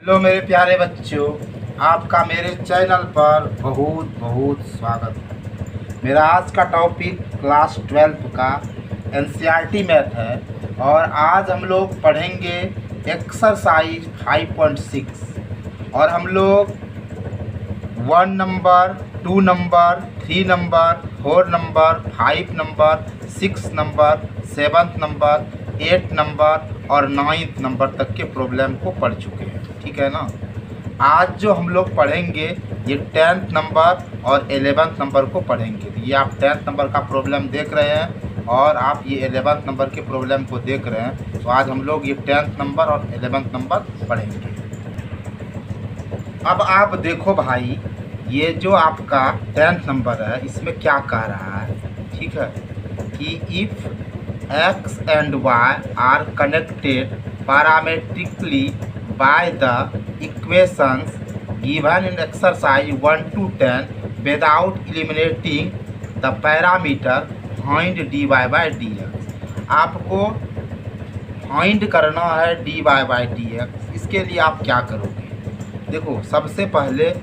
Hello मेरे प्यारे बच्चों, आपका मेरे चैनल पर बहुत बहुत स्वागत है। मेरा आज का टॉपिक क्लास 12 का एनसीईआरटी मैथ है और आज हम लोग पढ़ेंगे एक्सरसाइज 5.6 और हम लोग 1 number, 2 number, 3 number, 4 number, 5 number, 6 number, 7 number, 8 number और 9 नंबर तक के प्रॉब्लम को पढ़ चुके हैं। ठीक है ना। आज जो हम लोग पढ़ेंगे ये 10th नंबर और 11th नंबर को पढ़ेंगे। ये आप 10th नंबर का प्रॉब्लम देख रहे हैं और आप ये 11th नंबर के प्रॉब्लम को देख रहे हैं। तो आज हम लोग ये 10th नंबर और 11th नंबर पढ़ेंगे। अब आप देखो भाई, ये जो आपका 10th नंबर है इसमें क्या कह रहा है। ठीक है कि if x and y are connected parametrically by the equations given in exercise 1 to 10 without eliminating the parameter find dy by dx। आपको फाइंड करना है dy by dx। इसके लिए आप क्या करोगे? देखो, सबसे पहले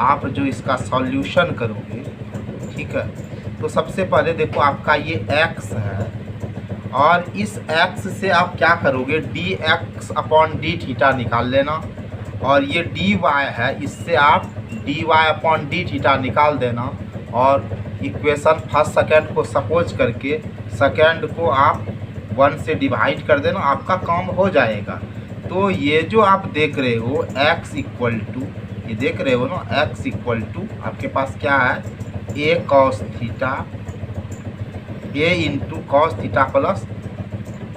आप जो इसका सॉल्यूशन करोगे, ठीक है, तो सबसे पहले देखो आपका ये x है और इस x से आप क्या करोगे, dx अपॉन डी थीटा निकाल लेना और ये dy है, इससे आप dy अपॉन डी थीटा निकाल देना और इक्वेशन फर्स्ट सेकेंड को सपोज करके सेकेंड को आप 1 से डिवाइड कर देना, आपका काम हो जाएगा। तो ये जो आप देख रहे हो x इक्वल टू, ये देख रहे हो ना, x इक्वल टू आपके पास क्या है, a cos theta, a into cos theta plus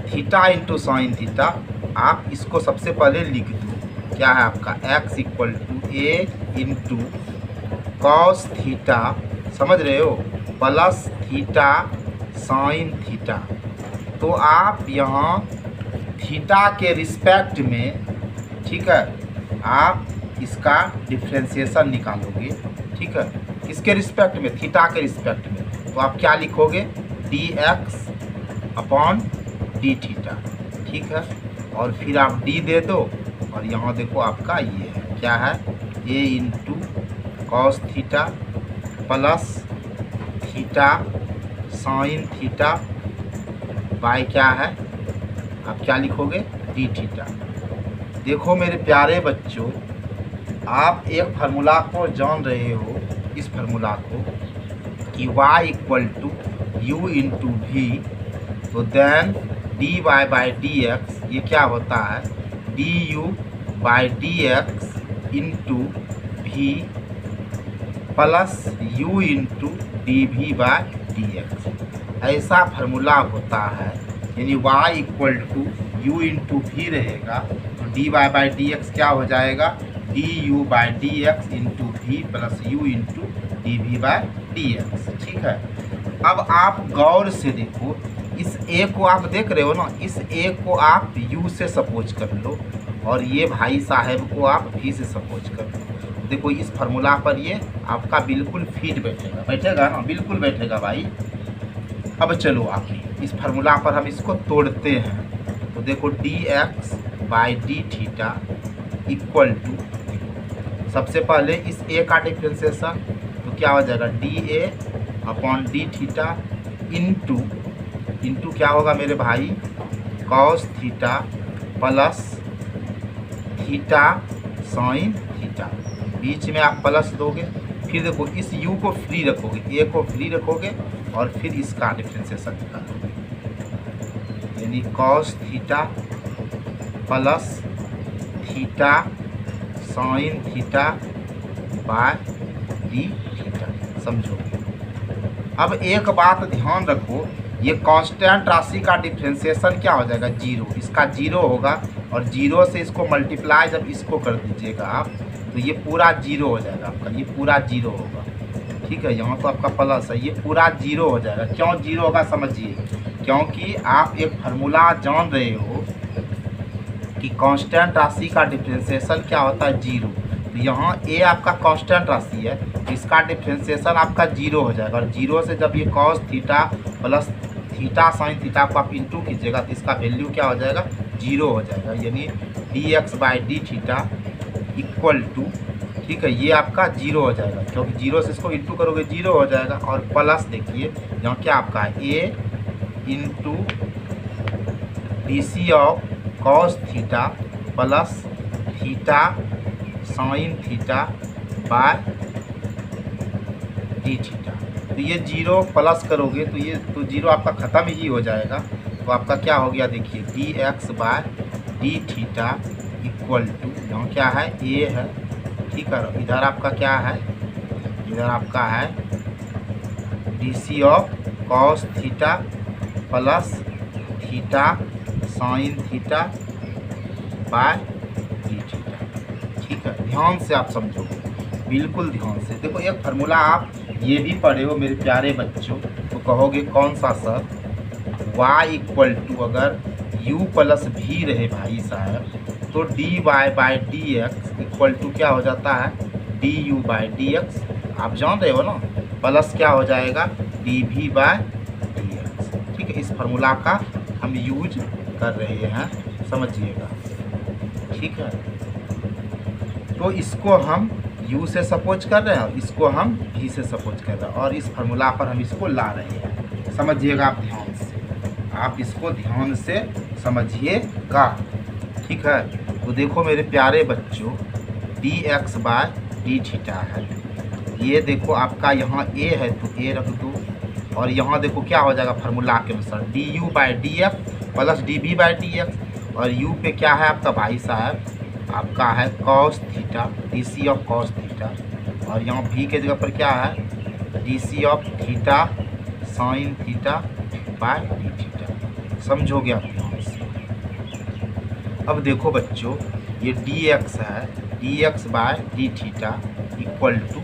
theta into sine theta. आप इसको सबसे पहले लिख दो, क्या है आपका x equal to a into cos theta, समझ रहे हो, प्लस थीटा साइन थीटा। तो आप यहाँ थीटा के रिस्पेक्ट में, ठीक है, आप इसका डिफ्रेंशिएशन निकालोगे। ठीक है, किसके रिस्पेक्ट में? थीटा के रिस्पेक्ट में। तो आप क्या लिखोगे, dx अपॉन डी थीटा। ठीक है, और फिर आप d दे दो और यहाँ देखो आपका ये है, क्या है, a into cos theta plus theta sine theta bye क्या है, आप क्या लिखोगे, डी थीटा। देखो मेरे प्यारे बच्चों, आप एक फार्मूला को जान रहे हो, इस फार्मूला को कि y equal to u into v, तो then d y by d x, ये क्या होता है, d u by d x into v plus u into d v by d x. ऐसा फार्मूला होता है, यानी y equal to u into v रहेगा, तो d y by d x क्या हो जाएगा, d u by d x into v plus u into d v by d x. ठीक है, अब आप गौर से देखो, इस a को आप देख रहे हो ना, इस a को आप u से सपोज कर लो और ये भाई साहब को आप v से सपोज कर लो। देखो इस फार्मूला पर ये आपका बिल्कुल फिट बैठेगा, बैठेगा ना, बिल्कुल बैठेगा भाई। अब चलो आप इस फार्मूला पर हम इसको तोड़ते हैं। तो देखो dx by d theta equal to, सबसे पहले इस a का डिफ्रेंशिएशन, तो क्या हो जाएगा, dA upon d theta into क्या होगा मेरे भाई, cos theta plus theta sine theta. बीच में आप प्लस दोगे, फिर देखो इस u को फ्री रखोगे, a को फ्री रखोगे और फिर इसका डिफ्रेंशिएशन निकालोगे, यानी cos theta plus theta sine theta by d theta. समझोगे? अब एक बात ध्यान रखो, ये कांस्टेंट राशि का डिफ्रेंशिएशन क्या हो जाएगा, जीरो। इसका जीरो होगा और जीरो से इसको मल्टीप्लाई जब इसको कर दीजिएगा आप, तो ये पूरा जीरो हो जाएगा आपका, ये पूरा जीरो होगा। ठीक है, यहाँ तो आपका प्लस है, ये पूरा जीरो हो जाएगा। क्यों जीरो होगा समझिए, क्योंकि आप एक फार्मूला जान रहे हो कि कांस्टेंट राशि का डिफ्रेंशिएशन क्या होता है, जीरो। तो यहाँ a आपका कांस्टेंट राशि है, इसका डिफ्रेंशिएशन आपका जीरो हो जाएगा और जीरो से जब ये cos theta plus theta sine theta को आप इंटू कीजिएगा तो इसका वैल्यू क्या हो जाएगा, जीरो हो जाएगा, यानी d x by d theta equal to, ठीक है, ये आपका 0 हो जाएगा क्योंकि 0 से इसको इंटू करोगे 0 हो जाएगा। और प्लस देखिए यहाँ क्या आपका है a into d c of cos theta plus theta sine theta by d theta. तो ये 0 प्लस करोगे तो ये तो 0 आपका ख़त्म ही हो जाएगा। तो आपका क्या हो गया देखिए d x by d theta equal to, यहाँ क्या है ए है, ठीक है, इधर आपका क्या है, इधर आपका है d c of cos theta plus theta sine theta by d theta. ठीक है, ध्यान से आप समझोगे, बिल्कुल ध्यान से। देखो एक फार्मूला आप ये भी पढ़े हो मेरे प्यारे बच्चों, तो कहोगे कौन सा सर, y इक्वल टू अगर u प्लस भी रहे भाई साहब तो d y by d x equal to क्या हो जाता है d u by d x. आप जान रहे हो ना, प्लस क्या हो जाएगा d v by d x. ठीक है, इस फार्मूला का हम यूज कर रहे हैं, समझिएगा। ठीक है, तो इसको हम u से सपोज कर रहे हैं और इसको हम v से सपोज कर रहे हैं और इस फार्मूला पर हम इसको ला रहे हैं। समझिएगा आप ध्यान से, आप इसको ध्यान से समझिएगा। ठीक है, तो देखो मेरे प्यारे बच्चों d x by d theta है, ये देखो आपका यहाँ a है तो a रख दो और यहाँ देखो क्या हो जाएगा फार्मूला के अनुसार d u by d x plus d v by d x. और u पे क्या है आपका भाई साहब, आपका है cos theta d c of cos theta और यहाँ v के जगह पर क्या है d c of theta sine theta by d theta. समझोगे आप ध्यान से। अब देखो बच्चों ये डी एक्स है, d x by d theta equal to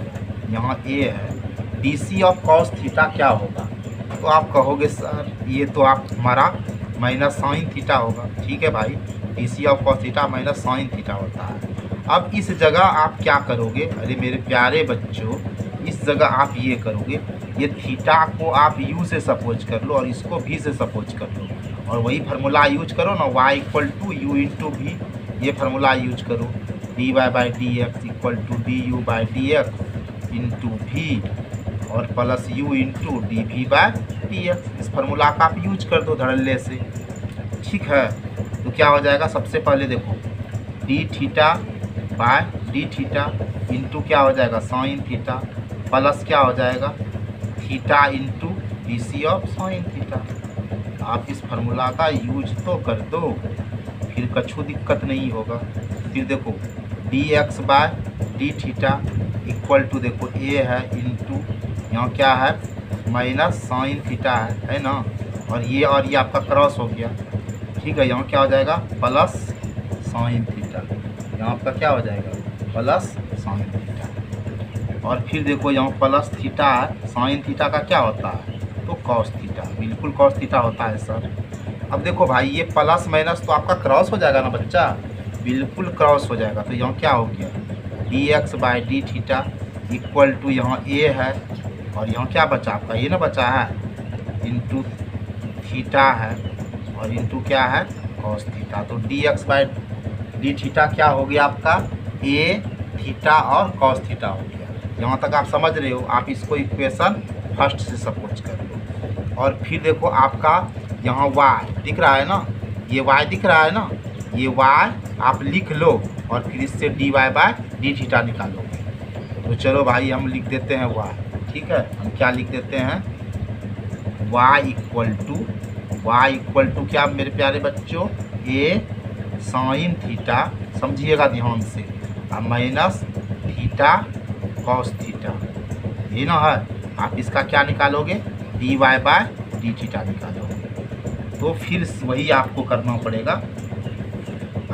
यहाँ a है d c of cos theta क्या होगा, तो आप कहोगे सर ये तो आप हमारा माइनस साइन थीटा होगा। ठीक है भाई, d c of cos theta minus sine theta होता है। अब इस जगह आप क्या करोगे, अरे मेरे प्यारे बच्चों इस जगह आप ये करोगे, ये थीटा को आप u से सपोज कर लो और इसको v से सपोज कर लो और वही फार्मूला यूज करो ना, y equal to u into v, ये फार्मूला यूज करो d y by d x equal to d u by d x into v और plus u into d v by d x. इस formula का आप use कर दो धड़ल्ले से। ठीक है, तो क्या हो जाएगा, सबसे पहले देखो d theta by d theta into क्या हो जाएगा साइन थीटा प्लस क्या हो जाएगा theta into d c of sine theta. आप इस फार्मूला का यूज तो कर दो, फिर कछु दिक्कत नहीं होगा। फिर देखो d x by d theta equal to देखो a है इंटू यहाँ क्या है माइनस साइन थीटा है ना, और ये आपका क्रॉस हो गया। ठीक है, यहाँ क्या हो जाएगा प्लस साइन थीटा, यहाँ आपका क्या हो जाएगा प्लस साइन थीटा। और फिर देखो यहाँ प्लस थीटा है, साइन थीटा का क्या होता है तो कॉस थीटा, बिल्कुल कॉस थीटा होता है सर। अब देखो भाई ये प्लस माइनस तो आपका क्रॉस हो जाएगा ना बच्चा, बिल्कुल क्रॉस हो जाएगा। तो यहाँ क्या हो गया d x by d theta equal to यहाँ a है और यहाँ क्या बचा आपका ये ना बचा है इंटू थीटा है और इंटू क्या है कॉस थीटा। तो D x by d theta क्या हो गया आपका a थीटा और कॉस थीटा हो गया। यहाँ तक आप समझ रहे हो, आप इसको इक्वेशन फर्स्ट से सपोज कर लो। और फिर देखो आपका यहाँ y दिख रहा है ना, ये y दिख रहा है ना, ये y आप लिख लो और फिर इससे d y by d theta निकालोगे। तो चलो भाई हम लिख देते हैं y। ठीक है, हम क्या लिख देते हैं y इक्वल टू क्या मेरे प्यारे बच्चों a साइन थीटा, समझिएगा ध्यान से, माइनस थीटा कॉस थीटा, ये ना है। आप इसका क्या निकालोगे d y by d theta निकालोगे। तो फिर वही आपको करना पड़ेगा,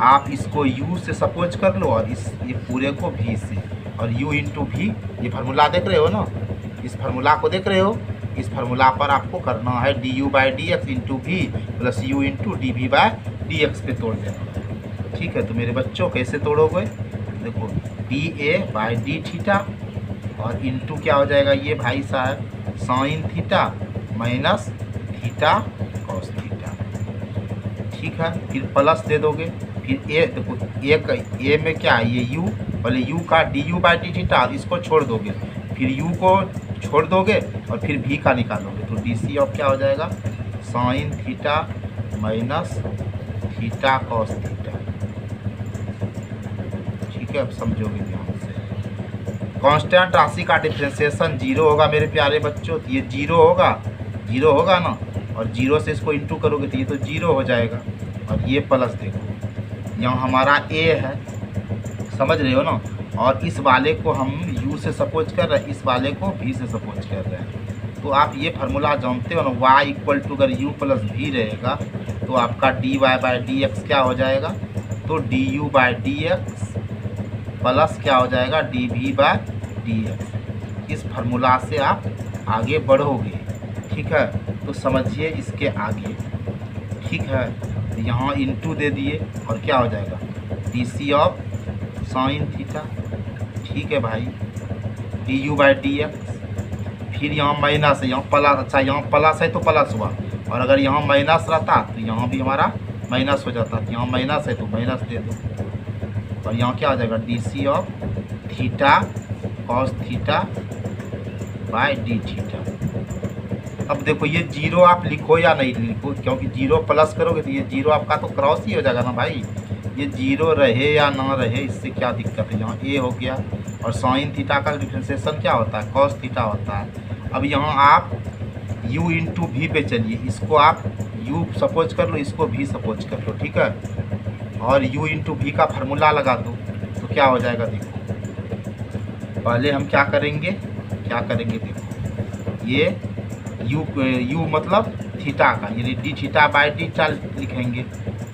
आप इसको u से सपोज कर लो और ये पूरे को v से, और u इंटू वी, ये फार्मूला देख रहे हो ना, इस फार्मूला को देख रहे हो, इस फार्मूला पर आपको करना है d u by d x into v plus u into d v by d x पे तोड़ देना। ठीक है, तो मेरे बच्चों कैसे तोड़ोगे, देखो D A by d theta और इंटू क्या हो जाएगा ये भाई साहब sine theta minus theta cos theta. ठीक है, फिर प्लस दे दोगे, फिर ए देखो, एक ए में क्या है, ये यू, पहले यू का D u by d theta, इसको छोड़ दोगे, फिर यू को छोड़ दोगे और फिर भी का निकालोगे, तो डी सी ऑफ क्या हो जाएगा, sine theta minus theta cos theta. ठीक है, अब समझोगे ध्यान से। कांस्टेंट राशि का डिफ्रेंसिएशन जीरो होगा मेरे प्यारे बच्चों, तो ये जीरो होगा ना, और जीरो से इसको इंटू करोगे तो ये तो जीरो हो जाएगा, और ये प्लस देखो यहाँ हमारा ए है, समझ रहे हो ना, और इस वाले को हम u से सपोज कर रहे हैं, इस वाले को v से सपोज कर रहे हैं। तो आप ये फार्मूला जानते हो ना, y इक्वल टू अगर u प्लस v रहेगा तो आपका dy बाई डी एक्स क्या हो जाएगा, तो du by d x plus क्या हो जाएगा, dv बाई डी एक्स। इस फार्मूला से आप आगे बढ़ोगे। ठीक है, तो समझिए इसके आगे। ठीक है, तो यहाँ इंटू दे दिए और क्या हो जाएगा, d c of sine theta. ठीक है भाई, d u by d x, फिर यहाँ माइनस है, यहाँ प्लस, अच्छा यहाँ प्लस है तो प्लस हुआ, और अगर यहाँ माइनस रहता तो यहाँ भी हमारा माइनस हो जाता, यहाँ माइनस है तो माइनस दे दो, और यहाँ क्या हो जाएगा, d c of theta cos theta by d theta. अब देखो ये जीरो आप लिखो या नहीं लिखो, क्योंकि जीरो प्लस करोगे तो ये जीरो आपका तो क्रॉस ही हो जाएगा ना भाई, ये जीरो रहे या ना रहे इससे क्या दिक्कत है। यहाँ ए हो गया, और साइन थीटा का डिफ्रेंसिएशन क्या होता है, कॉस थीटा होता है। अब यहाँ आप u इंटू वी पे चलिए, इसको आप u सपोज कर लो, इसको v सपोज कर लो। ठीक है, और u इंटू वी का फार्मूला लगा दो तो क्या हो जाएगा, देखो पहले हम क्या करेंगे देखो, ये u मतलब थीटा का, यानी D theta by d theta लिखेंगे,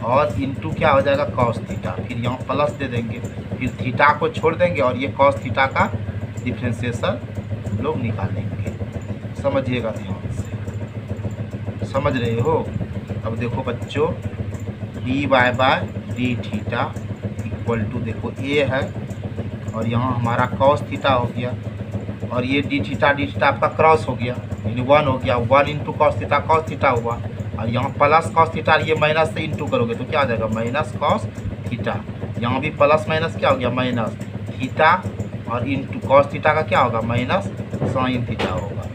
और इंटू क्या हो जाएगा, कॉस थीटा, फिर यहाँ प्लस दे देंगे, फिर थीटा को छोड़ देंगे, और ये कॉस थीटा का डिफ्रेंसिएशन हम लोग निकालेंगे। समझिएगा ध्यान से, समझ रहे हो। अब देखो बच्चों, d y by d theta equal to, देखो ए है और यहाँ हमारा कॉस थीटा हो गया, और ये डी थीटा आपका क्रॉस हो गया, यानी 1 हो गया, 1 इंटू कॉस थीटा हुआ, और यहाँ प्लस कॉस थीटा, ये माइनस से इंटू करोगे तो क्या आ जाएगा, माइनस कॉस थीटा। यहाँ भी प्लस माइनस क्या हो गया, माइनस थीटा, और इंटू कॉस थीटा का क्या होगा, माइनस साइन थीटा होगा।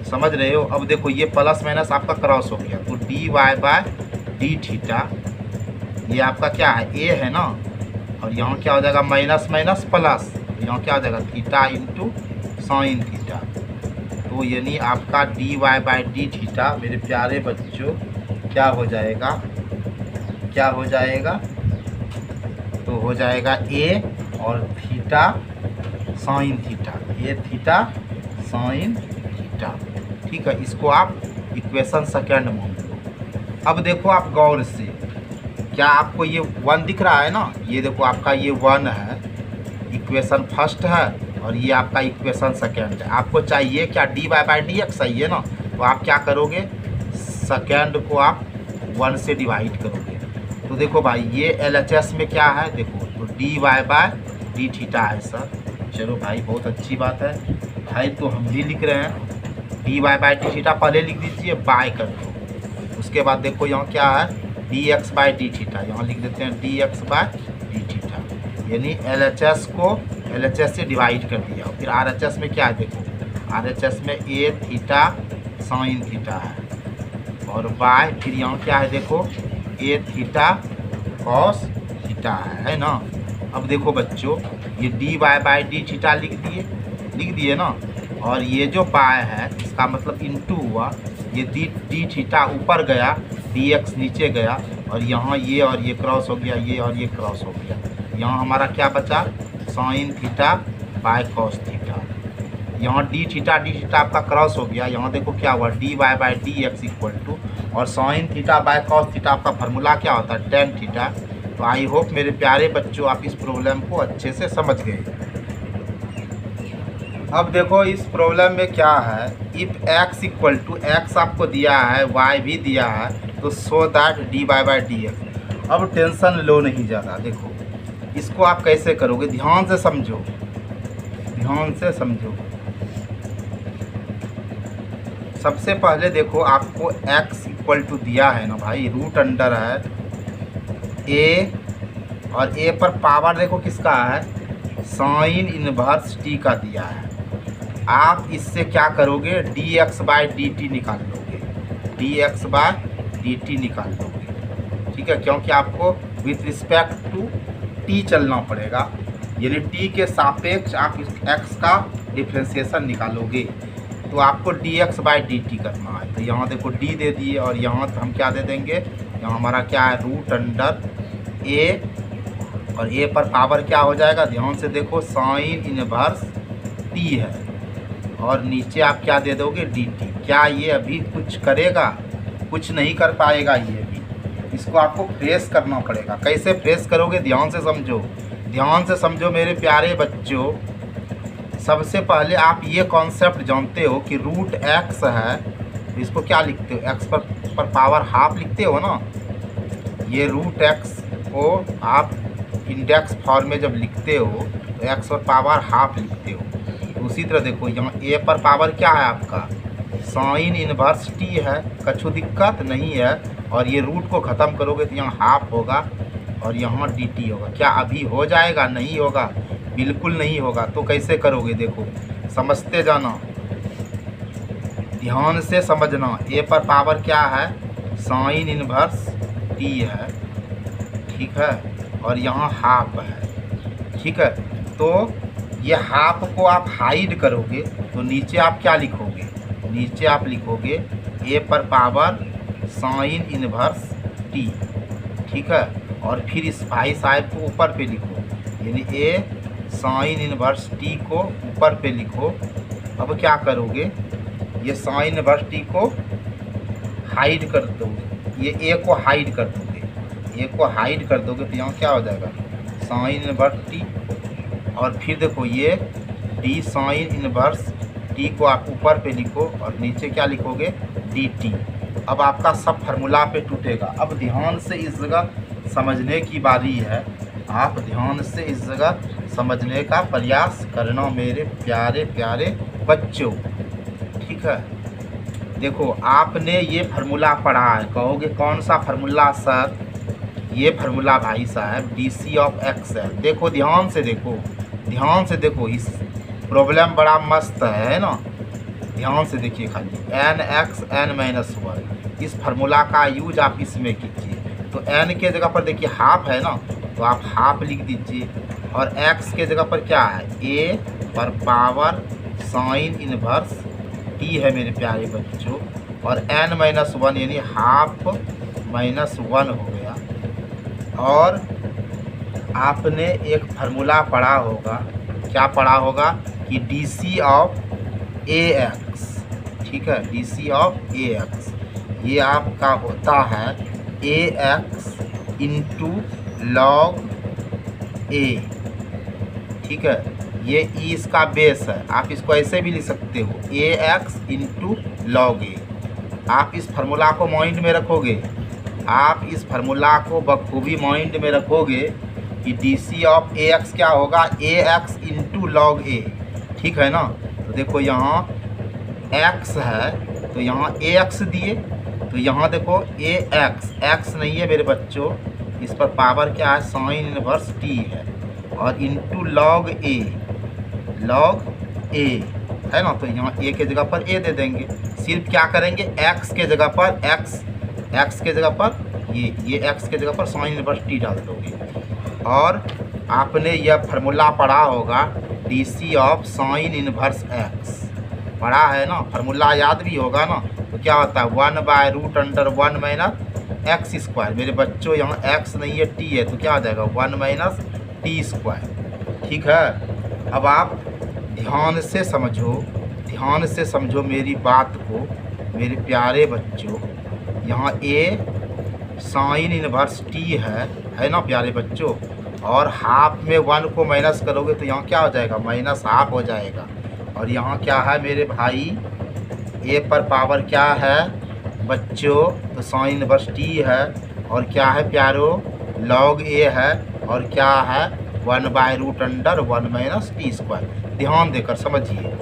समझ रहे हो। अब देखो ये प्लस माइनस आपका क्रॉस हो गया, तो d y by d theta, ये आपका क्या है, ए है ना, और यहाँ क्या हो जाएगा, माइनस माइनस प्लस, यहाँ क्या हो जाएगा, थीटा इंटू साइन थीटा। तो यानी आपका d y by d theta मेरे प्यारे बच्चों क्या हो जाएगा, तो हो जाएगा ए और थीटा साइन थीटा, ए थीटा साइन थीटा। ठीक है, इसको आप इक्वेशन सेकेंड मान लो। अब देखो आप गौर से, क्या आपको ये 1 दिख रहा है ना, ये देखो आपका ये 1 है, इक्वेशन फर्स्ट है, और ये आपका इक्वेशन सेकेंड है। आपको चाहिए क्या, d y by d x चाहिए ना, तो आप क्या करोगे, सेकेंड को आप 1 से डिवाइड करोगे। तो देखो भाई ये LHS में क्या है, देखो तो d y by d theta है सर। चलो भाई बहुत अच्छी बात है भाई, तो हम भी लिख रहे हैं d y by d theta, पहले लिख दीजिए, बाय कर दो। उसके बाद देखो यहाँ क्या है, d x by d theta, यहाँ लिख देते हैं d x by d theta, यानी LHS को LHS से डिवाइड कर दिया। फिर RHS में क्या है, देखो RHS में ए थीटा साइन थीटा है, और बाय फिर यहाँ क्या है, देखो ए थीटा कॉस थीटा है ना। अब देखो बच्चों, ये d y by d theta लिख दिए ना, और ये जो बाय है इसका मतलब इंटू हुआ, ये डी थीटा ऊपर गया, डी एक्स नीचे गया, और यहाँ ये और ये क्रॉस हो गया, ये और ये क्रॉस हो गया। यहाँ हमारा क्या बचा, sine theta by cos theta. यहाँ डी थीटा आपका क्रॉस हो गया, यहाँ देखो क्या हुआ, d y by d x equal to, और sine theta by cos theta आपका फार्मूला क्या होता है, टेन थीटा। तो आई होप मेरे प्यारे बच्चों आप इस प्रॉब्लम को अच्छे से समझ गए। अब देखो इस प्रॉब्लम में क्या है, if x equal to, x आपको दिया है, y भी दिया है, तो so that d y by d x. अब टेंशन लो नहीं ज़्यादा, देखो इसको आप कैसे करोगे, ध्यान से समझो, सबसे पहले देखो आपको x इक्वल टू दिया है ना भाई, रूट अंडर है a और ए पर पावर देखो किसका है, साइन इनवर्स टी का दिया है। आप इससे क्या करोगे, d x by d t निकाल लोगे, d x by d t निकाल लोगे, ठीक है, क्योंकि आपको विथ रिस्पेक्ट टू टी चलना पड़ेगा, यानी टी के सापेक्ष आप इस एक्स का डिफ्रेंसिएशन निकालोगे, तो आपको D x by d T करना है। तो यहाँ देखो डी दे दिए और यहाँ हम क्या दे देंगे, यहाँ हमारा क्या है रूट अंडर ए, और ए पर पावर क्या हो जाएगा, ध्यान से देखो साइन इनवर्स टी है, और नीचे आप क्या दे दोगे डी टी। क्या ये अभी कुछ करेगा, कुछ नहीं कर पाएगा ये भी, इसको आपको फ्रेश करना पड़ेगा। कैसे फ्रेश करोगे, ध्यान से समझो, ध्यान से समझो मेरे प्यारे बच्चों। सबसे पहले आप ये कॉन्सेप्ट जानते हो कि रूट एक्स है, इसको क्या लिखते हो, एक्स पर पावर हाफ लिखते हो ना। ये रूट एक्स को आप इंडेक्स फॉर्म में जब लिखते हो तो एक्स पर पावर हाफ लिखते हो। तो उसी तरह देखो यहाँ ए पर पावर क्या है आपका, साइन इनवर्स टी है, कछु दिक्कत नहीं है, और ये रूट को ख़त्म करोगे तो यहाँ हाफ होगा और यहाँ डी टी होगा। क्या अभी हो जाएगा, नहीं होगा, बिल्कुल नहीं होगा। तो कैसे करोगे, देखो समझते जाना, ध्यान से समझना। ए पर पावर क्या है, साइन इनवर्स टी है, ठीक है, और यहाँ हाफ है, ठीक है। तो ये हाफ को आप हाइड करोगे तो नीचे आप क्या लिखोगे, नीचे आप लिखोगे ए पर पावर साइन इनवर्स टी, ठीक है, और फिर इस भाई साहब को ऊपर पे लिखो, यानी ए साइन इनवर्स टी को ऊपर पे लिखो। अब क्या करोगे, ये साइन इनवर्स टी को हाइड कर दोगे, ये ए को हाइड कर दोगे, ए को हाइड कर दोगे तो यहाँ क्या हो जाएगा साइन इनवर्स टी, और फिर देखो ये डी साइन इनवर्स टी को आप ऊपर पे लिखो और नीचे क्या लिखोगे डी टी। अब आपका सब फार्मूला पे टूटेगा। अब ध्यान से इस जगह समझने की बारी है, आप ध्यान से इस जगह समझने का प्रयास करना मेरे प्यारे प्यारे बच्चों, ठीक है। देखो आपने ये फार्मूला पढ़ा है, कहोगे कौन सा फार्मूला सर, ये फार्मूला भाई साहब डी सी ऑफ एक्स है। देखो ध्यान से देखो, ध्यान से देखो, इस प्रॉब्लम बड़ा मस्त है ना, ध्यान से देखिए खाली, n x n minus one, इस फार्मूला का यूज आप इसमें कीजिए। तो एन के जगह पर देखिए हाफ है ना, तो आप हाफ लिख दीजिए, और एक्स के जगह पर क्या है, ए पर पावर साइन इनवर्स टी है मेरे प्यारे बच्चों, और एन माइनस वन यानी हाफ माइनस वन हो गया। और आपने एक फार्मूला पढ़ा होगा, क्या पढ़ा होगा कि d c of a x, ठीक है, d c of a x, ये आपका होता है a x into log a, ठीक है, ये ई इसका बेस है। आप इसको ऐसे भी लिख सकते हो ए एक्स इंटू लॉग ए। आप इस फार्मूला को माइंड में रखोगे, आप इस फार्मूला को बखूबी माइंड में रखोगे कि d c of a x क्या होगा, a x into log a, ठीक है ना। तो देखो यहाँ एक्स है तो यहाँ ए एक्स दिए, तो यहाँ देखो ए एक्स, एक्स नहीं है मेरे बच्चों, इस पर पावर क्या है साइन इनवर्स टी है, और इंटू लॉग ए, लॉग ए है ना। तो यहाँ ए के जगह पर ए दे देंगे, सिर्फ क्या करेंगे एक्स के जगह पर एक्स के जगह पर ये एक्स के जगह पर साइन इनवर्स टी डाल दोगे। और आपने यह फार्मूला पढ़ा होगा d c of sine inverse x, पढ़ा है ना, फार्मूला याद भी होगा ना। तो क्या होता है 1/√1 माइनस एक्स स्क्वायर, मेरे बच्चों यहाँ एक्स नहीं है टी है, तो क्या हो जाएगा 1 माइनस टी स्क्वायर, ठीक है। अब आप ध्यान से समझो, ध्यान से समझो मेरी बात को मेरे प्यारे बच्चों। यहाँ ए साइन इनवर्स टी है ना प्यारे बच्चों, और हाफ में 1 को माइनस करोगे तो यहाँ क्या हो जाएगा माइनस हाफ हो जाएगा। और यहाँ क्या है मेरे भाई, ए पर पावर क्या है बच्चों, तो साइन इनवर्स टी है, और क्या है प्यारो लॉग ए है, और क्या है 1/√1 माइनस टी स्क्वायर। ध्यान देकर समझिए।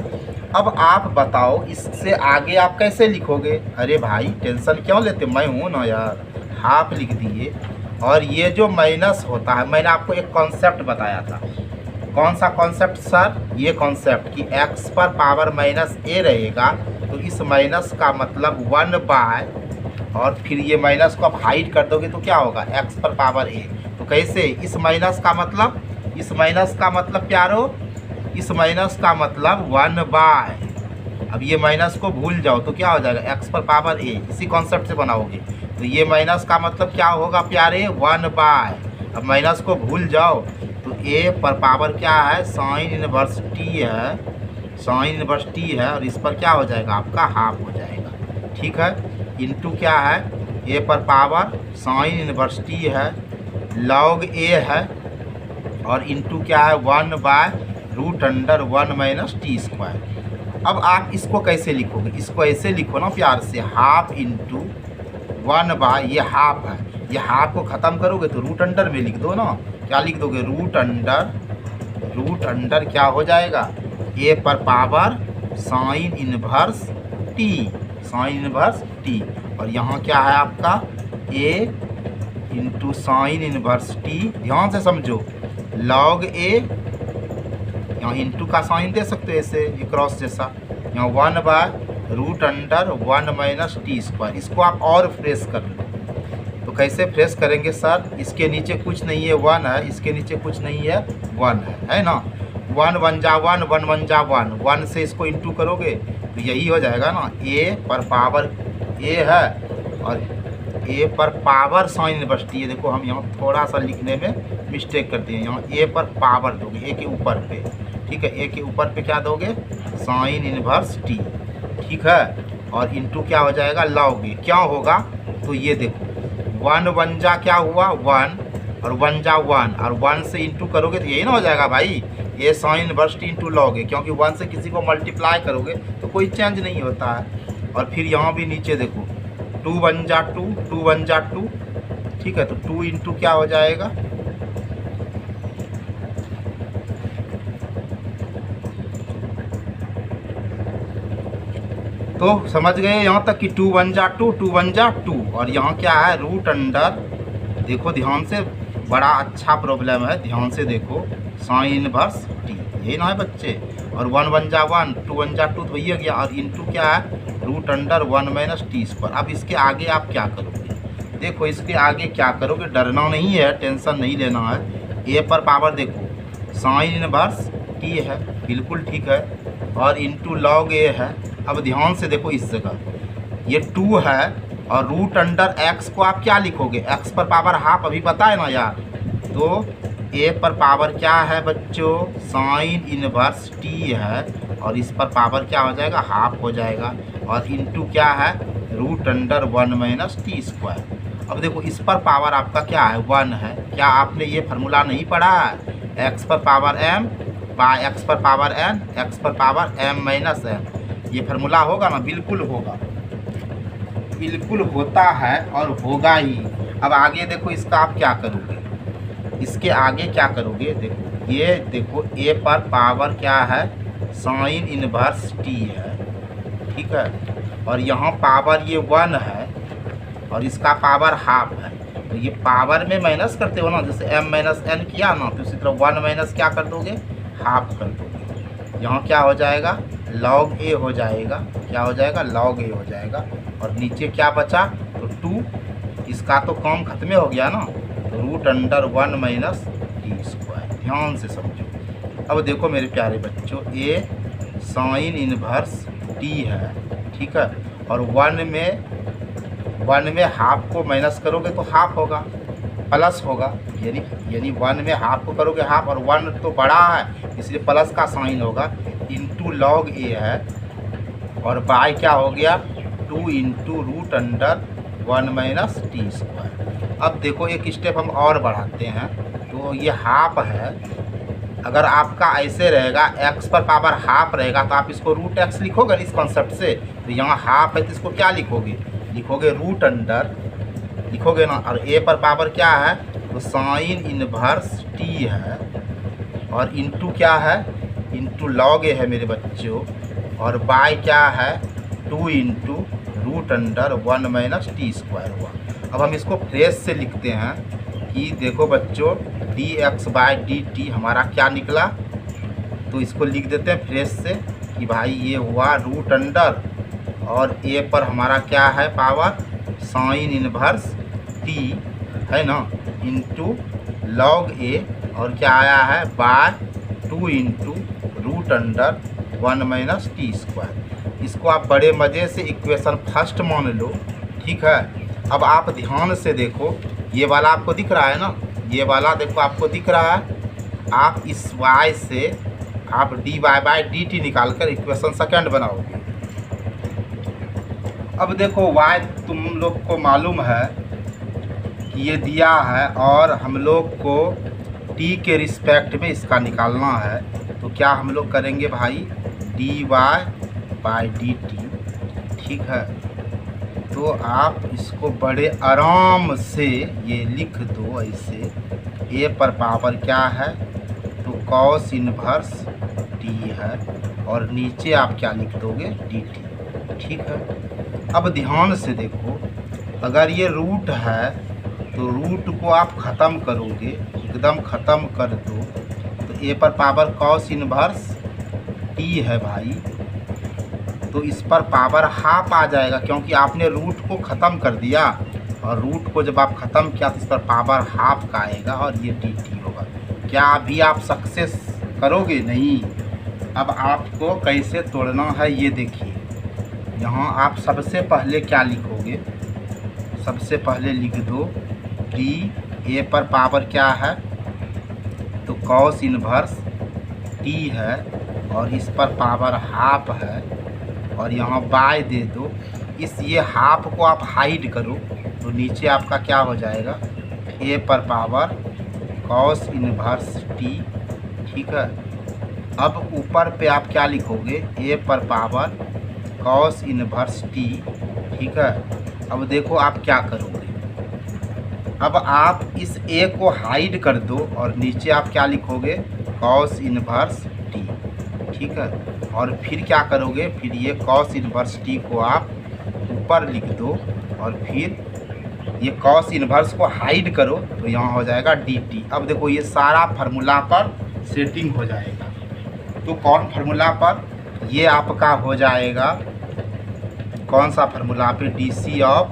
अब आप बताओ इससे आगे आप कैसे लिखोगे। अरे भाई टेंशन क्यों लेते, मैं हूँ ना यार, हाफ लिख दिए। और ये जो माइनस होता है, मैंने आपको एक कॉन्सेप्ट बताया था। कौन सा कॉन्सेप्ट सर? ये कॉन्सेप्ट कि x पर पावर माइनस a रहेगा तो इस माइनस का मतलब 1 बाय, और फिर ये माइनस को आप हाइड कर दोगे तो क्या होगा? x पर पावर a। तो कैसे? इस माइनस का मतलब, इस माइनस का मतलब प्यारो, इस माइनस का मतलब 1 बाय, अब ये माइनस को भूल जाओ तो क्या हो जाएगा? x पर पावर a। इसी कॉन्सेप्ट से बनाओगे तो ये माइनस का मतलब क्या होगा प्यारे? 1 बाय। अब माइनस को भूल जाओ तो a पर पावर क्या है? साइन इनवर्स t है, साइन इनवर्स t है, और इस पर क्या हो जाएगा? आपका हाफ हो जाएगा। ठीक है, इनटू क्या है? a पर पावर साइन इनवर्स t है, लॉग a है, और इनटू क्या है? 1 by root under 1 minus t square. अब आप इसको कैसे लिखोगे? इसको ऐसे लिखो ना प्यार से, हाफ इंटू 1 बाय, ये हाफ है, ये हाफ को ख़त्म करोगे तो रूट अंडर में लिख दो ना। क्या लिख दोगे? रूट अंडर क्या हो जाएगा? ए पर power sine inverse T, sign inverse t, और यहाँ क्या है आपका? ए इंटू साइन इनवर्स टी, ध्यान से समझो, लॉग ए, यहाँ इंटू का साइन दे सकते हो ऐसे, ये क्रॉस जैसा, यहाँ 1 by root under 1 minus t square. इसको आप और फ्रेश कर लो तो कैसे फ्रेश करेंगे सर? इसके नीचे कुछ नहीं है, 1 है, इसके नीचे कुछ नहीं है, 1 है ना। 1 1 जा 1, 1 1 जा 1, 1 से इसको इंटू करोगे तो यही हो जाएगा ना, ए पर पावर ए है और ए पर पावर साइन इनवर्स टी है। देखो हम यहाँ थोड़ा सा लिखने में मिस्टेक करते हैं, यहाँ ए पर पावर दोगे, ए के ऊपर पे, ठीक है, ए के ऊपर पे क्या दोगे? साइन इनवर्स टी, ठीक है, और इंटू क्या हो जाएगा? लॉग ए। क्या होगा? तो ये देखो 1 1 जा क्या हुआ? 1, और 1 जा 1, और 1 से इंटू करोगे तो यही ना हो जाएगा भाई, a sine inverse t into log a, क्योंकि 1 से किसी को मल्टीप्लाई करोगे तो कोई चेंज नहीं होता है। और फिर यहाँ भी नीचे देखो 2 1 जा 2, 2 1 जा 2, ठीक है, तो 2 इंटू क्या हो जाएगा? तो समझ गए यहाँ तक कि 2 1 जा 2, 2 1 जा 2, और यहाँ क्या है? रूट अंडर, देखो ध्यान से, बड़ा अच्छा प्रॉब्लम है, ध्यान से देखो, साइन इनवर्स टी, यही ना है बच्चे, और 1 1 जा 1, 2 1 जा 2, तो वही हो गया, और इंटू क्या है? Root under 1 minus t square. अब इसके आगे आप क्या करोगे? देखो इसके आगे क्या करोगे, डरना नहीं है, टेंशन नहीं लेना है। ए पर पावर देखो साइन इनवर्स टी है, बिल्कुल ठीक है, और इंटू लॉग ए है। अब ध्यान से देखो इस जगह ये 2 है, और रूट अंडर x को आप क्या लिखोगे? x पर पावर हाफ, अभी पता है ना यार। तो a पर पावर क्या है बच्चों? साइन इनवर्स t है, और इस पर पावर क्या हो जाएगा? हाफ हो जाएगा, और इंटू क्या है? Root under 1 minus t square. अब देखो इस पर पावर आपका क्या है? 1 है। क्या आपने ये फार्मूला नहीं पढ़ा है? x पर पावर m बाय x पर पावर n, x पर पावर m माइनस m, ये फार्मूला होगा ना? बिल्कुल होगा, बिल्कुल होता है और होगा ही। अब आगे देखो इसका आप क्या करोगे? इसके आगे क्या करोगे? देखो ये देखो ए पर पावर क्या है? साइन इनवर्स टी है, ठीक है, और यहाँ पावर ये 1 है, और इसका पावर हाफ है, तो ये पावर में माइनस करते हो ना, जैसे m माइनस n किया ना, तो इसी तरह 1 माइनस क्या कर दोगे? हाफ कर दोगे। यहाँ क्या हो जाएगा? लॉग ए हो जाएगा। क्या हो जाएगा? लॉग ए हो जाएगा, और नीचे क्या बचा? तो 2, इसका तो काम खत्म हो गया ना, तो root under 1 minus t square. ध्यान से समझो। अब देखो मेरे प्यारे बच्चों, ए साइन इनवर्स टी है, ठीक है, और 1 में हाफ को माइनस करोगे तो हाफ होगा, प्लस होगा, यानी 1 में हाफ को करोगे हाफ, और 1 तो बड़ा है इसलिए प्लस का साइन होगा, इंटू लॉग ए है, और बाय क्या हो गया? 2 into root under 1 minus t square. अब देखो एक स्टेप हम और बढ़ाते हैं, तो ये हाफ है, अगर आपका ऐसे रहेगा x पर पावर हाफ रहेगा तो आप इसको रूट x लिखोगे इस कॉन्सेप्ट से, तो यहाँ हाफ है तो इसको क्या लिखोगे? लिखोगे रूट अंडर, लिखोगे ना, और a पर पावर क्या है? तो साइन इनवर्स t है, और इंटू क्या है? इंटू लॉग ए है मेरे बच्चों, और बाय क्या है? 2 into root under 1 minus t square हुआ। अब हम इसको फ्रेश से लिखते हैं, कि देखो बच्चों dx/dt हमारा क्या निकला। तो इसको लिख देते हैं फ्रेश से कि भाई ये हुआ रूट अंडर और ए पर हमारा क्या है पावर साइन इनवर्स टी है ना इंटू लॉग ए और क्या आया है by 2 into root under 1 minus t square. इसको आप बड़े मज़े से इक्वेशन फर्स्ट मान लो, ठीक है। अब आप ध्यान से देखो, ये वाला आपको दिख रहा है ना, ये वाला देखो आपको दिख रहा है। आप इस y से आप dy/dt निकाल कर इक्वेशन सेकंड बनाओगे। अब देखो y तुम लोग को मालूम है कि ये दिया है और हम लोग को t के रिस्पेक्ट में इसका निकालना है। तो क्या हम लोग करेंगे भाई dy/dt, ठीक है। तो आप इसको बड़े आराम से ये लिख दो ऐसे, a पर पावर क्या है तो कॉस इनवर्स t है और नीचे आप क्या लिख दोगे dt, ठीक है। अब ध्यान से देखो, अगर ये रूट है तो रूट को आप ख़त्म करोगे, एकदम ख़त्म कर दो तो a पर पावर कॉस इनवर्स t है भाई, तो इस पर पावर हाफ आ जाएगा क्योंकि आपने रूट को ख़त्म कर दिया और रूट को जब आप ख़त्म किया तो इस पर पावर हाफ का आएगा और ये dt होगा। क्या अभी आप सक्सेस करोगे? नहीं। अब आपको कैसे तोड़ना है ये देखिए। यहाँ आप सबसे पहले क्या लिखोगे, सबसे पहले लिख दो डी ए पर पावर क्या है तो कॉस इनवर्स टी है और इस पर पावर हाफ है और यहाँ बाय दे दो। इस ये हाफ को आप हाइड करो तो नीचे आपका क्या हो जाएगा ए पर पावर कॉस इनवर्स टी, ठीक है। अब ऊपर पे आप क्या लिखोगे ए पर पावर कॉस इनवर्स टी, ठीक है। अब देखो आप क्या करोगे, अब आप इस ए को हाइड कर दो और नीचे आप क्या लिखोगे कॉस इनवर्स टी, ठीक है। और फिर क्या करोगे, फिर ये कॉस इनवर्स टी को आप ऊपर लिख दो और फिर ये कॉस इनवर्स को हाइड करो तो यहाँ हो जाएगा डी टी। अब देखो ये सारा फार्मूला पर सेटिंग हो जाएगा। तो कौन फार्मूला पर, ये आपका हो जाएगा कौन सा फार्मूला पे d c of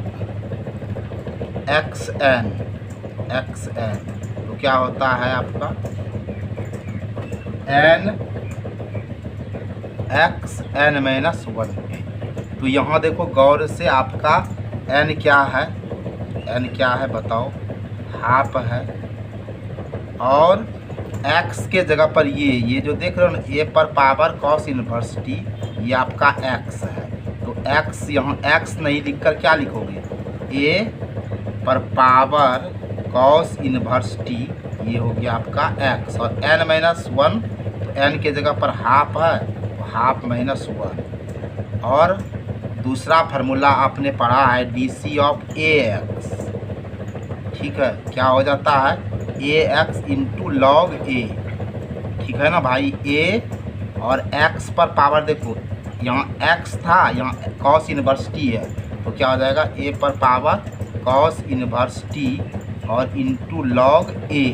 x n, तो क्या होता है आपका एन एक्स एन माइनस 1 पे। तो यहाँ देखो गौर से आपका एन क्या है, एन क्या है बताओ, हाफ है और एक्स के जगह पर ये जो देख रहे हो ना ए पर पावर कॉस इनवर्स टी, ये आपका एक्स है। तो एक्स यहाँ एक्स नहीं लिखकर क्या लिखोगे ए पर पावर कॉस इनवर्स टी, ये हो गया आपका एक्स और एन माइनस 1, तो एन के जगह पर हाफ है तो हाफ माइनस 1। और दूसरा फार्मूला आपने पढ़ा है d c of a x, ठीक है। क्या हो जाता है a x into log a, ठीक है ना भाई। ए और एक्स पर पावर देखो, यहाँ एक्स था, यहाँ कॉस इनवर्स टी है, तो क्या हो जाएगा ए पर पावर कॉस इनवर्स टी और इंटू लॉग ए,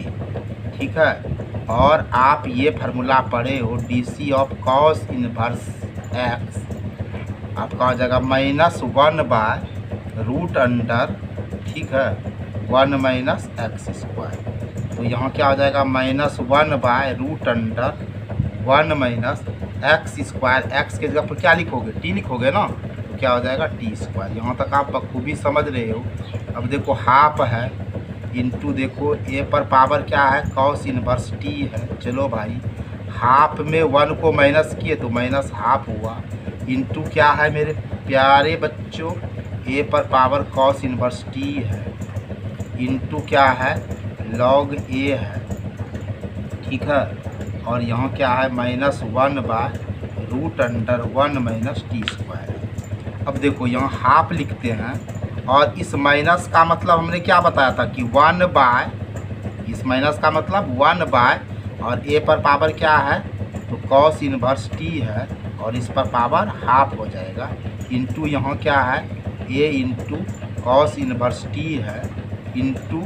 ठीक है। और आप ये फार्मूला पढ़े हो d c of cos inverse x, आपका हो जाएगा -1 बाय रूट अंडर, ठीक है, 1 माइनस एक्स स्क्वायर। तो यहाँ क्या हो जाएगा -1 by root under 1 minus x square. X के जगह पर क्या लिखोगे टी लिखोगे ना, तो क्या हो जाएगा टी स्क्वायर। यहाँ तक आप बखूबी समझ रहे हो। अब देखो हाफ है इंटू देखो ए पर पावर क्या है कॉस इनवर्स टी है। चलो भाई हाफ में 1 को माइनस किए तो माइनस हाफ हुआ, इंटू क्या है मेरे प्यारे बच्चों ए पर पावर कॉस इनवर्स टी है, इंटू क्या है लॉग ए है, ठीक है। और यहाँ क्या है -1 by root under 1 minus t square. अब देखो यहाँ हाफ लिखते हैं और इस माइनस का मतलब हमने क्या बताया था कि 1 बाय, इस माइनस का मतलब 1 बाय और ए पर पावर क्या है तो कॉस इनवर्स टी है और इस पर पावर हाफ हो जाएगा, इंटू यहाँ क्या है a into cos inverse T है, इंटू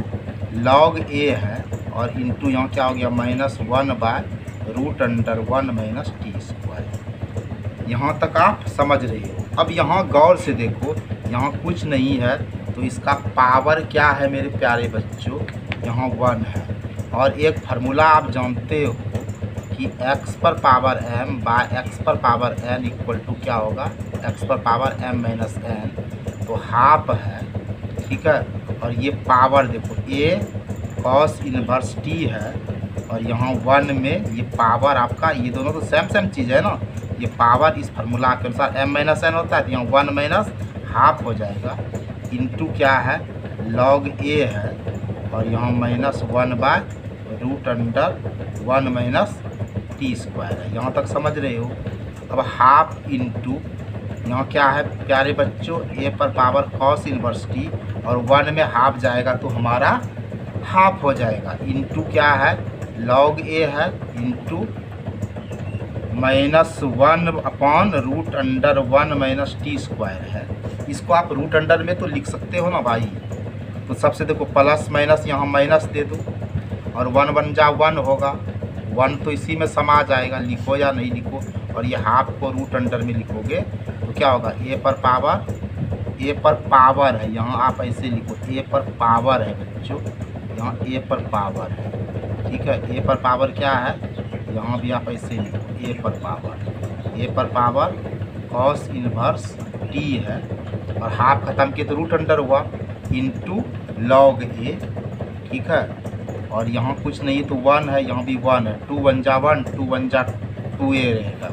लॉग ए है और इंटू यहाँ क्या हो गया -1/√(1 - t²। यहाँ तक आप समझ रहे हो। अब यहाँ गौर से देखो, यहाँ कुछ नहीं है तो इसका पावर क्या है मेरे प्यारे बच्चों, यहाँ 1 है। और एक फार्मूला आप जानते हो कि x पर पावर m बाय x पर पावर n इक्वल टू क्या होगा, x पर पावर m - n, तो हाफ है, ठीक है। और ये पावर देखो a cos इनवर्स t है और यहाँ 1 में ये पावर आपका, ये दोनों तो सेम चीज़ है ना। ये पावर इस फार्मूला के अनुसार m - n होता है तो यहाँ 1 माइनस हाफ हो जाएगा, इंटू क्या है log a है और यहाँ -1/√(1 - t² है। यहाँ तक समझ रहे हो। अब हाफ इंटू यहाँ क्या है प्यारे बच्चों, a पर पावर cos इनवर्स t और 1 में हाफ जाएगा तो हमारा हाफ हो जाएगा, इंटू क्या है log a है इंटू -1/√(1 - t² है। इसको आप रूट अंडर में तो लिख सकते हो ना भाई। तो सबसे देखो प्लस माइनस यहाँ माइनस दे दो और 1 बन जा 1 होगा, 1 तो इसी में समा जाएगा, लिखो या नहीं लिखो। और ये हाफ को रूट अंडर में लिखोगे तो क्या होगा, a पर पावर है, यहाँ आप ऐसे लिखो a पर पावर है बच्चों, यहाँ a पर पावर है, ठीक है। a पर पावर क्या है, यहाँ भी आप ऐसे लिखो a पर पावर cos इनवर्स t है और हाफ खत्म किए तो रूट अंडर हुआ इंटू log a, ठीक है। और यहाँ कुछ नहीं तो 1 है, यहाँ भी 1 है, 2 1 जा 1, 2 1 जा 2a रहेगा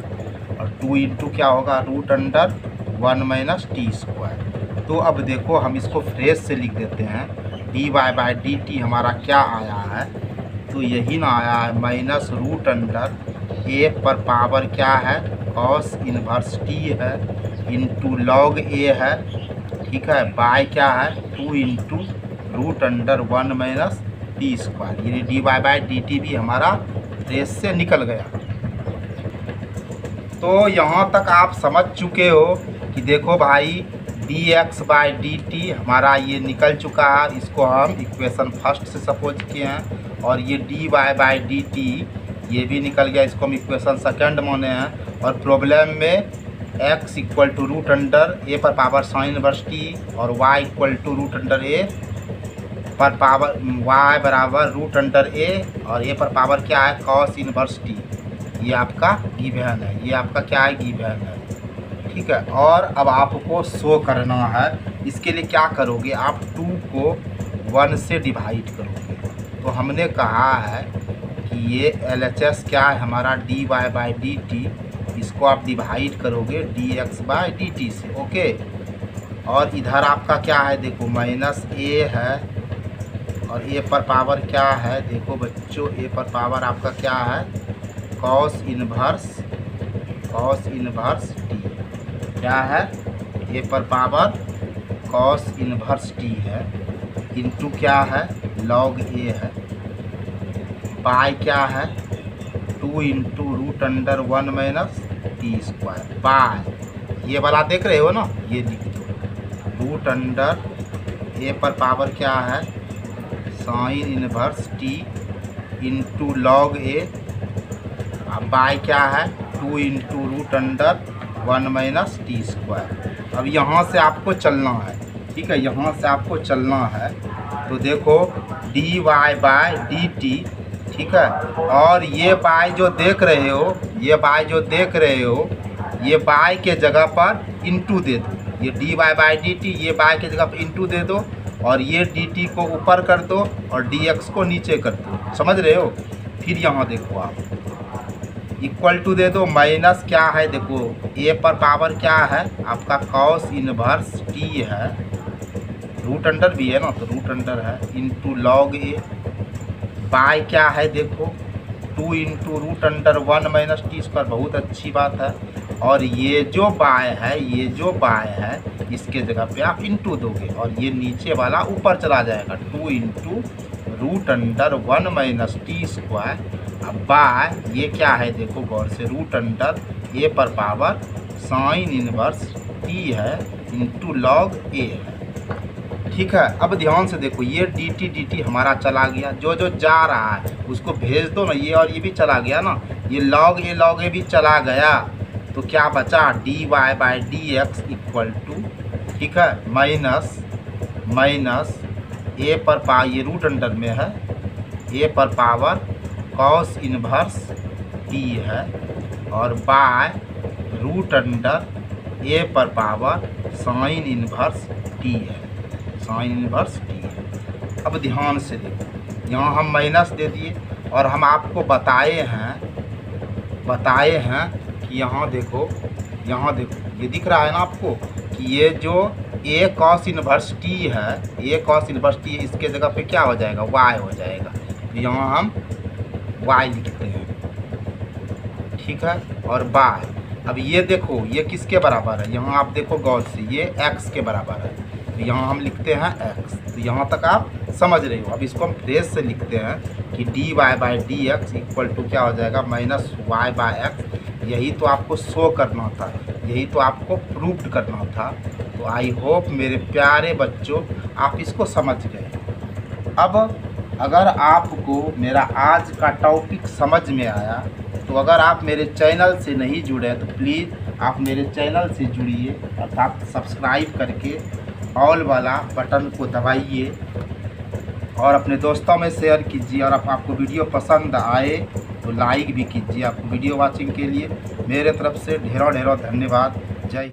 और 2 इंटू क्या होगा √(1 - t²। तो अब देखो हम इसको फ्रेश से लिख देते हैं, dy/dt हमारा क्या आया है, तो यही ना आया है -√a पर पावर क्या है cos इनवर्स t है इंटू log a है, ठीक है, बाय क्या है 2 इंटू √(1 - t²। ये dy/dt भी हमारा फ्रेश से निकल गया। तो यहाँ तक आप समझ चुके हो कि देखो भाई dx/dt हमारा ये निकल चुका है, इसको हम इक्वेशन फर्स्ट से सपोज किए हैं। और ये dy/dt ये भी निकल गया, इसको हम इक्वेशन सेकंड माने हैं। और प्रॉब्लम में x इक्वल टू √a पर पावर साइन इनवर्स t और y इक्वल टू √a पर पावर y बराबर √a और a पर पावर क्या है cos इनवर्स t। ये आपका गिवन है, ये आपका क्या है गिवन है, ठीक है। और अब आपको शो करना है, इसके लिए क्या करोगे आप 2 को 1 से डिवाइड करोगे। तो हमने कहा है कि ये LHS क्या है हमारा dy/dt, इसको आप डिवाइड करोगे dx/dt से, ओके। और इधर आपका क्या है देखो -a है और a पर पावर क्या है देखो बच्चों, a पर पावर आपका क्या है cos इनवर्स t, क्या है a पर पावर cos इनवर्स t है इंटू क्या है log a है, बाय क्या है 2 इंटू √(1 - t²। बाय ये वाला देख रहे हो ना, ये लिख दो √a पर पावर क्या है sine inverse t into log a, by क्या है 2 इंटू √(1 - t²। अब यहाँ से आपको चलना है, ठीक है, यहाँ से आपको चलना है। तो देखो dy/dt, ठीक है। और ये बाय जो देख रहे हो, ये बाय के जगह पर इंटू दे दो, ये dy/dt ये बाय के जगह पर इंटू दे दो और ये dt को ऊपर कर दो और dx को नीचे कर दो, समझ रहे हो। फिर यहाँ देखो आप इक्वल टू दे दो, माइनस क्या है देखो a पर पावर क्या है आपका cos इनवर्स t है, रूट अंडर भी है ना तो रूट अंडर है इंटू log a, बाय क्या है देखो 2 इंटू √(1 - t²। बहुत अच्छी बात है। और ये जो बाय है इसके जगह पे आप इंटू दोगे और ये नीचे वाला ऊपर चला जाएगा 2 इंटू √(1 - t²। अब बाय ये क्या है देखो गौर से √a पर पावर साइन इनवर्स t है इंटू log a है, ठीक है। अब ध्यान से देखो, ये dt हमारा चला गया, जो जो जा रहा है उसको भेज दो ना, ये और ये भी चला गया ना, ये log a भी चला गया, तो क्या बचा dy/dx इक्वल टू, ठीक है, माइनस a पर पावर, ये रूट अंडर में है, a पर पावर cos इनवर्स t है, और बाय रूट अंडर a पर पावर साइन इनवर्स t है, साइन इनवर्स t है। अब ध्यान से देखो, यहाँ हम माइनस दे दिए, और हम आपको बताए हैं कि यहाँ देखो, ये दिख रहा है ना आपको कि ये जो a cos इनवर्स t है, a cos इनवर्स t, इसके जगह पे क्या हो जाएगा, y हो जाएगा, तो यहाँ हम y लिखते हैं, ठीक है। और बाय, अब ये देखो ये किसके बराबर है, यहाँ आप देखो गौर से, ये x के बराबर है, तो यहाँ हम लिखते हैं x, तो यहाँ तक आप समझ रहे हो। अब इसको हम फ्रेश से लिखते हैं कि dy/dx इक्वल टू क्या हो जाएगा, -y/x। यही तो आपको शो करना था, यही तो आपको प्रूव करना था। तो आई होप मेरे प्यारे बच्चों आप इसको समझ गए। अब अगर आपको मेरा आज का टॉपिक समझ में आया, तो अगर आप मेरे चैनल से नहीं जुड़े तो प्लीज़ आप मेरे चैनल से जुड़िए, अर्थात सब्सक्राइब करके ऑल वाला बटन को दबाइए और अपने दोस्तों में शेयर कीजिए। और आपको वीडियो पसंद आए तो लाइक भी कीजिए। आपको वीडियो वाचिंग के लिए मेरे तरफ से ढेरों धन्यवाद। जय